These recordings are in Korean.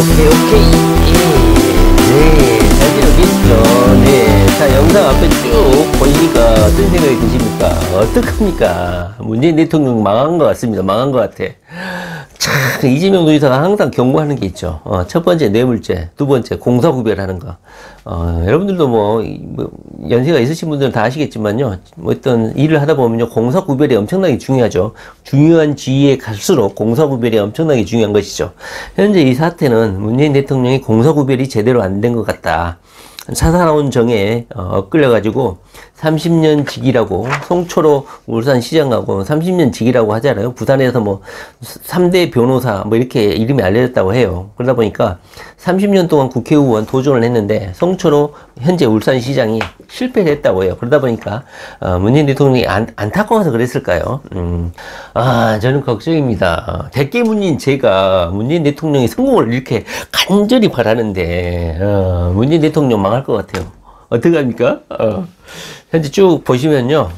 오케이. 네, 잘 지내겠죠. 네. 자, 영상 앞에 쭉 보이니까 어떤 생각이 드십니까? 어떡합니까? 문재인 대통령 망한 것 같습니다. 망한 것 같아. 참, 이재명 도지사가 항상 경고하는 게 있죠. 첫 번째, 뇌물죄. 두 번째, 공사구별하는 거. 여러분들도 연세가 있으신 분들은 다 아시겠지만요. 어떤 일을 하다 보면요. 공사구별이 엄청나게 중요하죠. 중요한 지위에 갈수록 공사구별이 엄청나게 중요한 것이죠. 현재 이 사태는 문재인 대통령이 공사구별이 제대로 안 된 것 같다. 사사로운 정에 엇끌려가지고 30년 직이라고 송초로 울산시장하고 30년 직이라고 하잖아요. 부산에서 3대 변호사 이렇게 이름이 알려졌다고 해요. 그러다 보니까 30년 동안 국회의원 도전을 했는데 송초로 현재 울산시장이 실패를 했다고 해요. 그러다 보니까 문재인 대통령이 안타까워서 그랬을까요? 저는 걱정입니다. 대깨문인 제가 문재인 대통령이 성공을 이렇게 간절히 바라는데 문재인 대통령 망할 것 같아요. 어떡합니까? 현재 쭉 보시면요,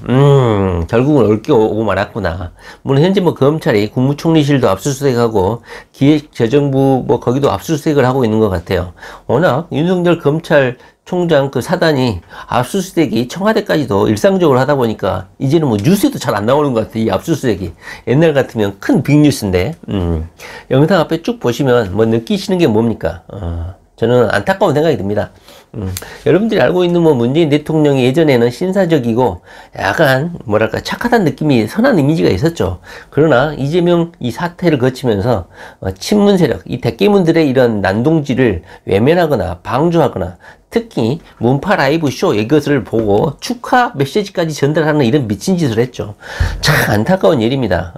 결국은 얽게 오고 말았구나. 물론 현재 검찰이 국무총리실도 압수수색하고 기획재정부 거기도 압수수색을 하고 있는 것 같아요. 워낙 윤석열 검찰총장 그 사단이 압수수색이 청와대까지도 일상적으로 하다 보니까 이제는 뉴스에도 잘 안 나오는 것 같아요. 이 압수수색이. 옛날 같으면 큰 빅뉴스인데, 영상 앞에 쭉 보시면 느끼시는 게 뭡니까? 저는 안타까운 생각이 듭니다. 여러분들이 알고 있는 문재인 대통령이 예전에는 신사적이고 약간 착하다는 느낌이 선한 이미지가 있었죠. 그러나 이재명 이 사태를 거치면서 친문 세력, 이 대깨문들의 이런 난동질을 외면하거나 방조하거나 특히 문파 라이브 쇼 이것을 보고 축하 메시지까지 전달하는 이런 미친 짓을 했죠. 참 안타까운 일입니다.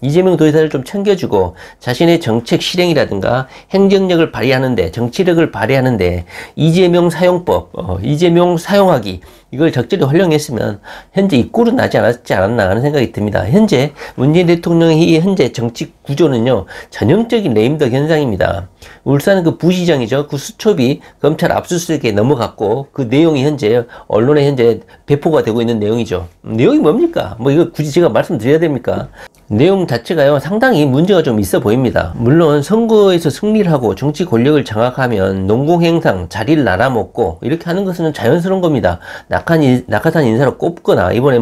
이재명 도지사를 좀 챙겨주고 자신의 정책 실행이라든가 행정력을 발휘하는데, 정치력을 발휘하는데 이재명 사용법, 이재명 사용하기 이걸 적절히 활용했으면 현재 이 꼴은 나지 않았나 하는 생각이 듭니다. 현재 문재인 대통령의 현재 정치 구조는요, 전형적인 레임덕 현상입니다. 울산은 그 부시장이죠. 그 수첩이 검찰 압수수색에 넘어갔고 그 내용이 현재 언론에 현재 배포가 되고 있는 내용이죠. 내용이 뭡니까? 이거 굳이 제가 말씀드려야 됩니까? 내용 자체가요, 상당히 문제가 좀 있어 보입니다. 물론 선거에서 승리를 하고 정치 권력을 장악하면 농공행상, 자리를 나눠먹고 이렇게 하는 것은 자연스러운 겁니다. 낙하산 인사로 꼽거나 이번에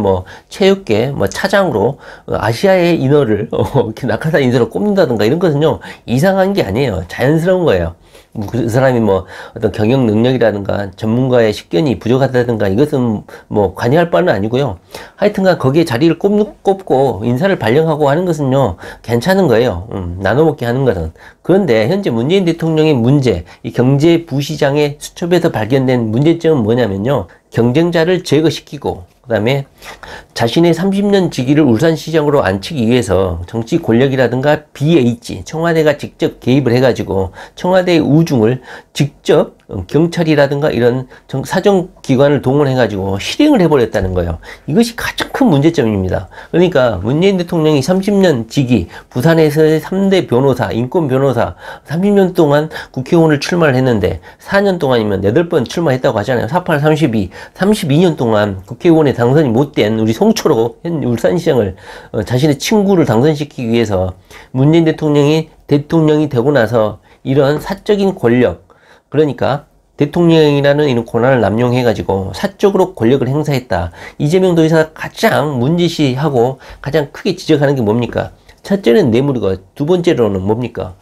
체육계 차장으로 아시아의 인어를 이렇게 낙하산 인사로 꼽는다든가 이런 것은요, 이상한 게 아니에요. 자연스러운 거예요. 그 사람이 어떤 경영 능력이라든가 전문가의 식견이 부족하다든가 이것은 관여할 바는 아니고요. 하여튼간 거기에 자리를 꼽고 인사를 발령하고 하는 것은요, 괜찮은 거예요. 나눠먹게 하는 것은. 그런데 현재 문재인 대통령의 문제, 이 경제 부시장의 수첩에서 발견된 문제점은 뭐냐면요, 경쟁자를 제거시키고 그 다음에 자신의 30년 직위를 울산시장으로 앉히기 위해서 정치 권력이라든가 BH, 청와대가 직접 개입을 해가지고 청와대의 우중을 직접 경찰이라든가 이런 사정기관을 동원해가지고 실행을 해버렸다는 거예요. 이것이 가장 큰 문제점입니다. 그러니까 문재인 대통령이 30년 직위, 부산에서의 3대 변호사, 인권 변호사, 30년 동안 국회의원을 출마를 했는데 4년 동안이면 8번 출마했다고 하잖아요. 48, 32, 32년 동안 국회의원에 당선이 못된 우리 송초로 현 울산시장을 자신의 친구를 당선시키기 위해서 문재인 대통령이 되고 나서 이런 사적인 권력, 그러니까 대통령이라는 이런 권한을 남용해가지고 사적으로 권력을 행사했다. 이재명 도지사가 가장 문제시하고 가장 크게 지적하는 게 뭡니까? 첫째는 뇌물이고 두 번째로는 뭡니까?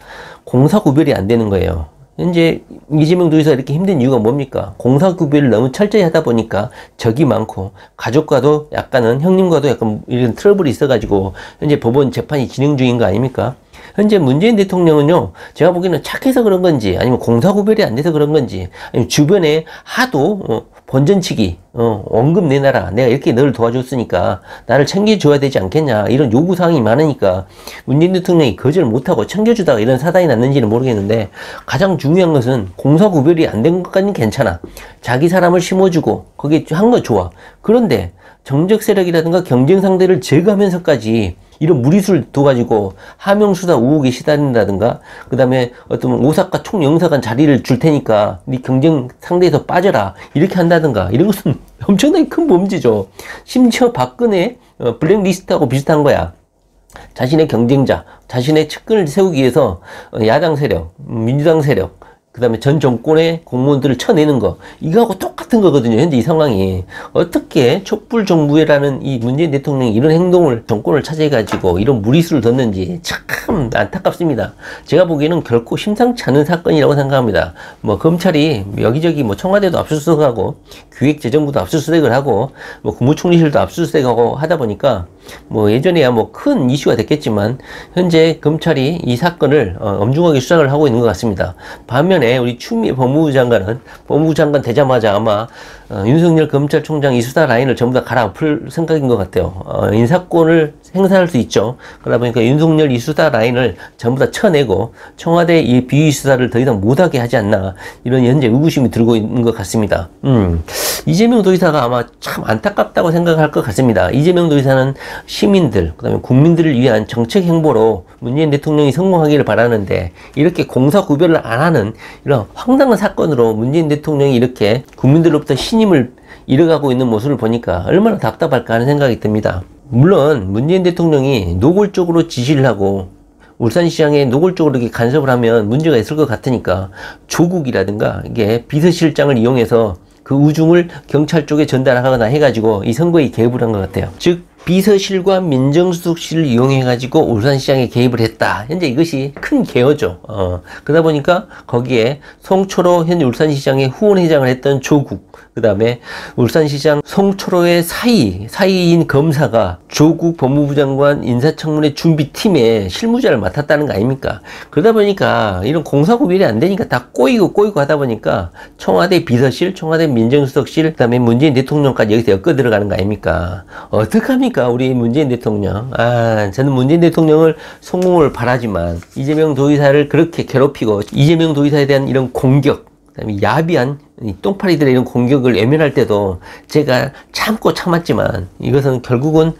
공사구별이 안 되는 거예요. 현재 이재명 도지사가 이렇게 힘든 이유가 뭡니까? 공사구별을 너무 철저히 하다 보니까 적이 많고 가족과도 약간은 형님과도 약간 이런 트러블이 있어가지고 현재 법원 재판이 진행 중인 거 아닙니까? 현재 문재인 대통령은요, 제가 보기에는 착해서 그런 건지 아니면 공사구별이 안 돼서 그런 건지 아니면 주변에 하도 본전치기, 원금 내놔라, 내가 이렇게 너를 도와줬으니까 나를 챙겨줘야 되지 않겠냐 이런 요구사항이 많으니까 문재인 대통령이 거절 못하고 챙겨주다가 이런 사단이 났는지는 모르겠는데 가장 중요한 것은 공사구별이 안 된 것까지는 괜찮아. 자기 사람을 심어주고 거기에 한 거 좋아. 그런데 정적 세력이라든가 경쟁 상대를 제거하면서까지 이런 무리수를 둬가지고 하명수사 의혹에 시달린다든가 그 다음에 어떤 오사카 총영사관 자리를 줄 테니까 네 경쟁 상대에서 빠져라 이렇게 한다든가 이런 것은 엄청나게 큰 범죄죠. 심지어 박근혜 블랙리스트하고 비슷한 거야. 자신의 경쟁자, 자신의 측근을 세우기 위해서 야당 세력, 민주당 세력, 그 다음에 전 정권의 공무원들을 쳐내는 거, 이거하고 똑같은 거거든요. 현재 이 상황이. 어떻게 촛불 정부라는 이 문재인 대통령이 이런 행동을, 정권을 차지해가지고 이런 무리수를 뒀는지 참 안타깝습니다. 제가 보기에는 결코 심상치 않은 사건이라고 생각합니다. 뭐 검찰이 여기저기 뭐 청와대도 압수수색하고 기획재정부도 압수수색을 하고 뭐 국무총리실도 압수수색하고 하다 보니까 뭐 예전에야 뭐 큰 이슈가 됐겠지만 현재 검찰이 이 사건을 엄중하게 수사를 하고 있는 것 같습니다. 반면에 우리 추미애 법무부 장관은 법무부 장관 되자마자 아마 윤석열 검찰총장 이 수사 라인을 전부 다 갈아엎을 생각인 것 같아요. 인사권을 행사할 수 있죠. 그러다 보니까 윤석열 이 수사 라인을 전부 다 쳐내고 청와대 이 비위 수사를 더 이상 못하게 하지 않나, 이런 현재 의구심이 들고 있는 것 같습니다. 이재명 도지사가 아마 참 안타깝다고 생각할 것 같습니다. 이재명 도지사는 시민들, 그 다음에 국민들을 위한 정책 행보로 문재인 대통령이 성공하기를 바라는데, 이렇게 공사 구별을 안 하는 이런 황당한 사건으로 문재인 대통령이 이렇게 국민들로부터 신임을 잃어가고 있는 모습을 보니까 얼마나 답답할까 하는 생각이 듭니다. 물론 문재인 대통령이 노골적으로 지시를 하고 울산시장에 노골적으로 이렇게 간섭을 하면 문제가 있을 것 같으니까 조국이라든가 이게 비서실장을 이용해서 그 우중을 경찰 쪽에 전달하거나 해가지고 이 선거에 개입을 한 것 같아요. 즉 비서실과 민정수석실을 이용해가지고 울산시장에 개입을 했다. 현재 이것이 큰 개요죠. 그러다 보니까 거기에 송철호 현 울산시장의 후원회장을 했던 조국, 그 다음에 울산시장 송철호의 사이인 검사가 조국 법무부 장관 인사청문회 준비팀의 실무자를 맡았다는 거 아닙니까? 그러다 보니까 이런 공사구별이 안 되니까 다 꼬이고 하다 보니까 청와대 비서실, 청와대 민정수석실, 그 다음에 문재인 대통령까지 여기서 엮어 들어가는 거 아닙니까? 어떡합니까? 우리 문재인 대통령. 저는 문재인 대통령을 성공을 바라지만 이재명 도지사를 그렇게 괴롭히고 이재명 도지사에 대한 이런 공격, 그다음에 야비한 이 똥파리들의 이런 공격을 외면할 때도 제가 참았지만 이것은 결국은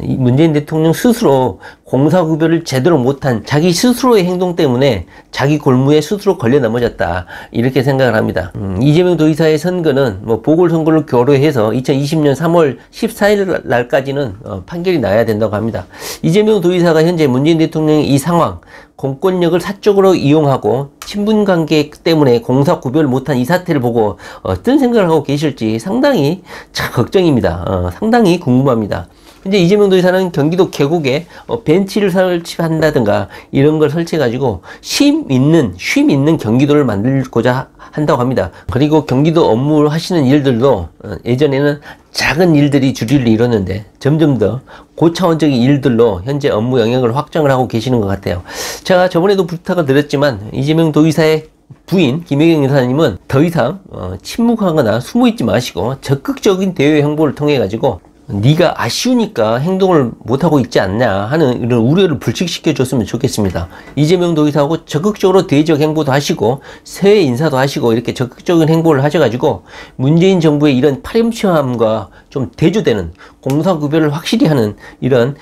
이 문재인 대통령 스스로 공사구별을 제대로 못한 자기 스스로의 행동 때문에 자기 골무에 스스로 걸려 넘어졌다, 이렇게 생각을 합니다. 이재명 도지사의 선거는 뭐 보궐선거를 고려해서 2020년 3월 14일 날까지는 판결이 나야 된다고 합니다. 이재명 도지사가 현재 문재인 대통령의 이 상황, 공권력을 사적으로 이용하고 친분관계 때문에 공사구별을 못한 이 사태를 보고 어떤 생각을 하고 계실지 상당히 참 걱정입니다. 상당히 궁금합니다. 현재 이재명 도지사는 경기도 계곡에 벤치를 설치한다든가 이런 걸 설치해가지고 쉼 있는 경기도를 만들고자 한다고 합니다. 그리고 경기도 업무를 하시는 일들도 예전에는 작은 일들이 주류를 이뤘는데 점점 더 고차원적인 일들로 현재 업무 영역을 확장을 하고 계시는 것 같아요. 제가 저번에도 부탁을 드렸지만 이재명 도지사의 부인 김혜경 여사님은 더 이상 침묵하거나 숨어있지 마시고 적극적인 대외 행보를 통해 가지고 네가 아쉬우니까 행동을 못하고 있지 않냐 하는 이런 우려를 불식시켜 줬으면 좋겠습니다. 이재명 도지사하고 적극적으로 대외적 행보도 하시고 세외 인사도 하시고 이렇게 적극적인 행보를 하셔가지고 문재인 정부의 이런 파렴치함과 좀 대조되는 공사구별을 확실히 하는 이런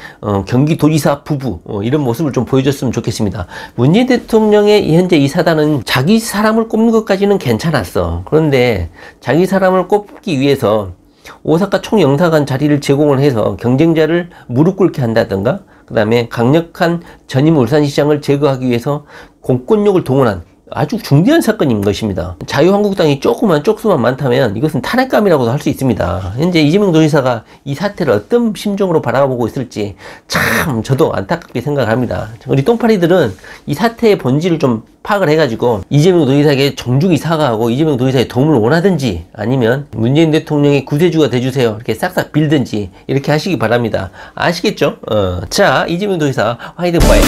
경기도지사 부부 이런 모습을 좀 보여줬으면 좋겠습니다. 문재인 대통령의 현재 이 사단은 자기 사람을 꼽는 것까지는 괜찮았어. 그런데 자기 사람을 꼽기 위해서 오사카 총영사관 자리를 제공을 해서 경쟁자를 무릎 꿇게 한다든가, 그 다음에 강력한 전임 울산시장을 제거하기 위해서 공권력을 동원한 아주 중대한 사건인 것입니다. 자유한국당이 조금만 많다면 이것은 탄핵감이라고도 할 수 있습니다. 현재 이재명 도지사가 이 사태를 어떤 심정으로 바라보고 있을지 참 저도 안타깝게 생각합니다. 우리 똥파리들은 이 사태의 본질을 좀 파악을 해가지고 이재명 도지사에게 정중히 사과하고 이재명 도지사의 도움을 원하든지 아니면 문재인 대통령의 구세주가 돼주세요 이렇게 싹싹 빌든지 이렇게 하시기 바랍니다. 아시겠죠? 자, 이재명 도지사 화이트 파이.